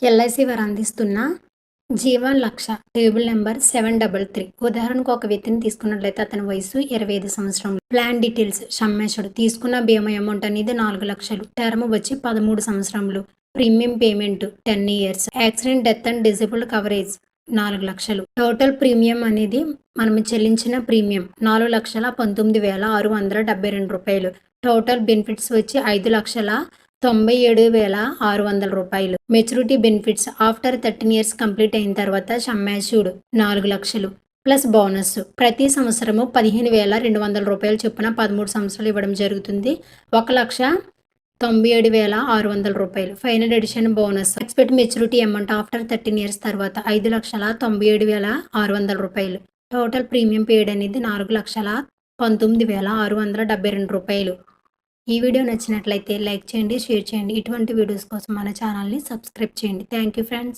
LIC వారు అందిస్తున్న జీవన్ లక్ష table number 733. ఉదాహరణకు ఒక వ్యక్తిని తీసుకున్నట్లయితే అతని వయసు 25 సంవత్సరములు. ప్లాన్ డీటెయిల్స్ సమ్మేషుడు తీసుకున్న బీమా అమౌంట్ అనేది 4 లక్షలు. టర్మ్ వచ్చి 13 సంవత్సరములు. Premium payment 10 years. Accident death and disabled coverage 4 లక్షలు. టోటల్ ప్రీమియం అనేది మనం చెల్లించిన ప్రీమియం 4,19,672 రూపాయలు. టోటల్ బెనిఫిట్స్ వచ్చి 5,97,600 రూపాయలు. Maturity benefits after 13 years complete అయిన తర్వాత సమ్ అష్యూర్డ్ 4 లక్షలు ప్లస్ బోనస్ ప్రతి సంవత్సరము 15,200 రూపాయలు చొప్పున 13 సంవత్సరాలు ఇవ్వడం జరుగుతుంది. 1,97,600 రూపాయలు. Final edition bonus expect maturity amount after 13 years తర్వాత 5,97,600 రూపాయలు. టోటల్ ప్రీమియం పేడ్ అనేది 4,19,672 రూపాయలు. ఈ వీడియో నచ్చినట్లయితే లైక్ చేయండి, షేర్ చేయండి. ఇటువంటి వీడియోస్ కోసం మన ఛానల్ని సబ్స్క్రైబ్ చేయండి. Thank you friends.